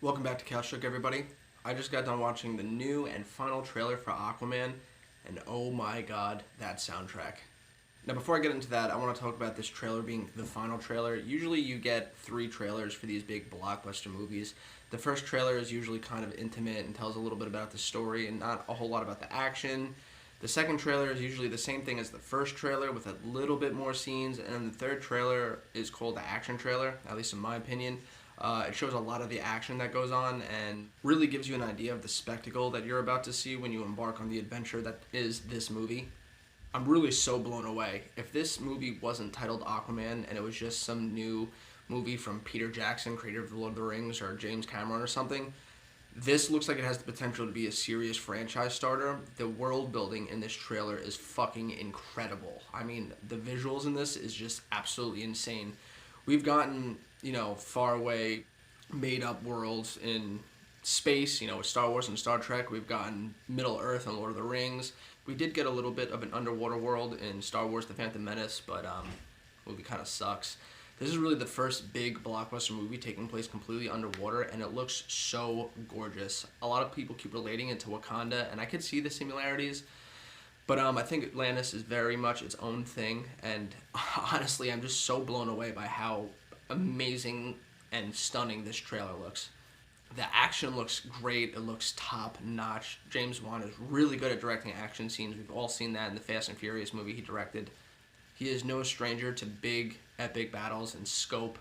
Welcome back to Couch Talk, everybody. I just got done watching the new and final trailer for Aquaman, and oh my god, that soundtrack. Now, before I get into that, I want to talk about this trailer being the final trailer. Usually you get 3 trailers for these big blockbuster movies. The first trailer is usually kind of intimate and tells a little bit about the story and not a whole lot about the action. The second trailer is usually the same thing as the first trailer with a little bit more scenes, and then the third trailer is called the action trailer, at least in my opinion. It shows a lot of the action that goes on and really gives you an idea of the spectacle that you're about to see when you embark on the adventure that is this movie. I'm really so blown away. If this movie wasn't titled Aquaman and it was just some new movie from Peter Jackson, creator of The Lord of the Rings, or James Cameron or something, this looks like it has the potential to be a serious franchise starter. The world building in this trailer is fucking incredible. I mean, the visuals in this is just absolutely insane. We've gotten, far away, made up worlds in space, with Star Wars and Star Trek. We've gotten Middle Earth and Lord of the Rings. We did get a little bit of an underwater world in Star Wars The Phantom Menace, but the movie kind of sucks. This is really the first big blockbuster movie taking place completely underwater, and it looks so gorgeous. A lot of people keep relating it to Wakanda, and I could see the similarities, but I think Atlantis is very much its own thing, and honestly, I'm just so blown away by how amazing and stunning this trailer looks. The action looks great. It looks top notch. James Wan is really good at directing action scenes. We've all seen that in the Fast and Furious movie he directed. He is no stranger to big, epic battles and scope.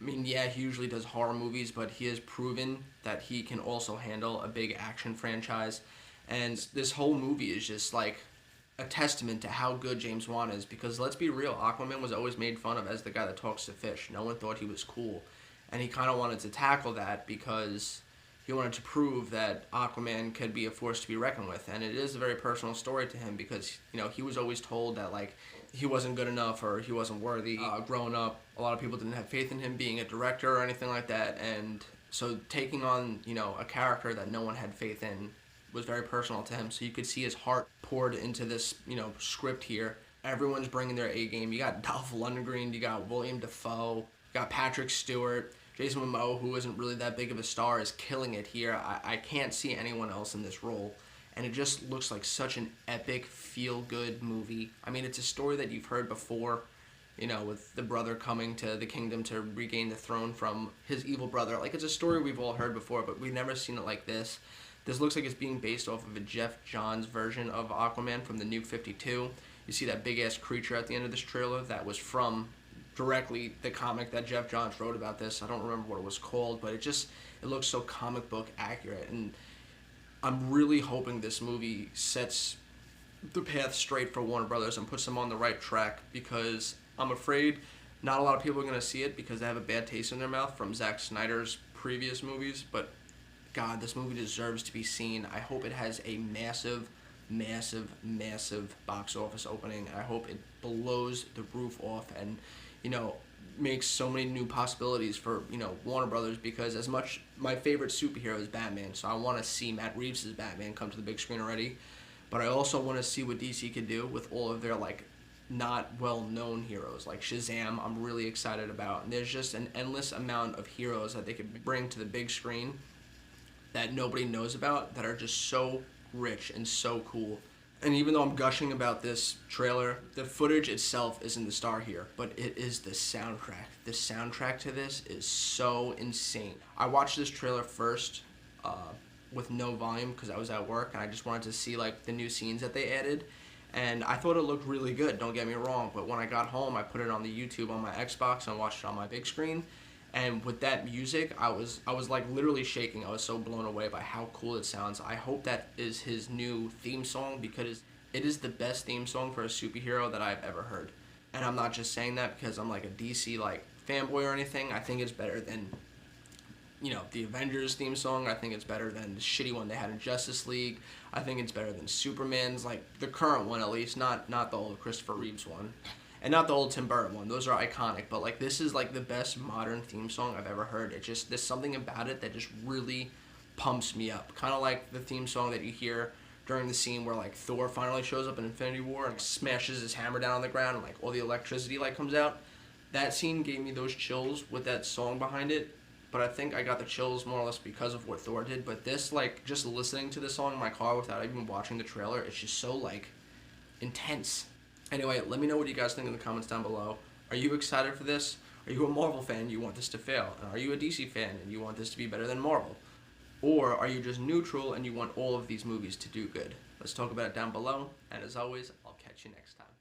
I mean, yeah, he usually does horror movies, but he has proven that he can also handle a big action franchise. And this whole movie is just like a testament to how good James Wan is, because let's be real, Aquaman was always made fun of as the guy that talks to fish. No one thought he was cool. And he kind of wanted to tackle that because he wanted to prove that Aquaman could be a force to be reckoned with. And it is a very personal story to him because, he was always told that, he wasn't good enough or he wasn't worthy. Growing up, a lot of people didn't have faith in him being a director or anything like that. And so taking on, a character that no one had faith in was very personal to him. So you could see his heart poured into this, script here. Everyone's bringing their A game. You got Dolph Lundgren, you got William Dafoe, you got Patrick Stewart. Jason Momoa, who isn't really that big of a star, is killing it here. I can't see anyone else in this role. And it just looks like such an epic, feel-good movie. I mean, it's a story that you've heard before, with the brother coming to the kingdom to regain the throne from his evil brother. It's a story we've all heard before, but we've never seen it like this. This looks like it's being based off of a Jeff Johns version of Aquaman from the New 52. You see that big-ass creature at the end of this trailer that was from directly the comic that Jeff Johns wrote about this. I don't remember what it was called, but it looks so comic book accurate, and I'm really hoping this movie sets the path straight for Warner Brothers and puts them on the right track, because I'm afraid not a lot of people are going to see it because they have a bad taste in their mouth from Zack Snyder's previous movies, but God, this movie deserves to be seen. I hope it has a massive, massive, massive box office opening. I hope it blows the roof off and makes so many new possibilities for, Warner Brothers, because as much my favorite superhero is Batman, so I want to see Matt Reeves' Batman come to the big screen already, but I also want to see what DC could do with all of their, not well-known heroes, like Shazam. I'm really excited about, and there's just an endless amount of heroes that they could bring to the big screen that nobody knows about that are just so rich and so cool. And even though I'm gushing about this trailer, the footage itself isn't the star here, but it is the soundtrack. The soundtrack to this is so insane. I watched this trailer first with no volume because I was at work, and I just wanted to see the new scenes that they added. And I thought it looked really good, don't get me wrong, but when I got home, I put it on the YouTube on my Xbox and watched it on my big screen. And with that music, I was literally shaking. I was so blown away by how cool it sounds. I hope that is his new theme song, because it is the best theme song for a superhero that I've ever heard. And I'm not just saying that because I'm a DC fanboy or anything. I think it's better than the Avengers theme song. I think it's better than the shitty one they had in Justice League. I think it's better than Superman's, the current one at least, not the old Christopher Reeves one. And not the old Tim Burton one. Those are iconic. But, this is, the best modern theme song I've ever heard. There's something about it that just really pumps me up. Kind of like the theme song that you hear during the scene where, Thor finally shows up in Infinity War and smashes his hammer down on the ground and, all the electricity, comes out. That scene gave me those chills with that song behind it. but I think I got the chills more or less because of what Thor did. But this, like, just listening to this song in my car without even watching the trailer, it's just so, like, intense. Anyway, let me know what you guys think in the comments down below. Are you excited for this? Are you a Marvel fan and you want this to fail? And are you a DC fan and you want this to be better than Marvel? Or are you just neutral and you want all of these movies to do good? Let's talk about it down below. And as always, I'll catch you next time.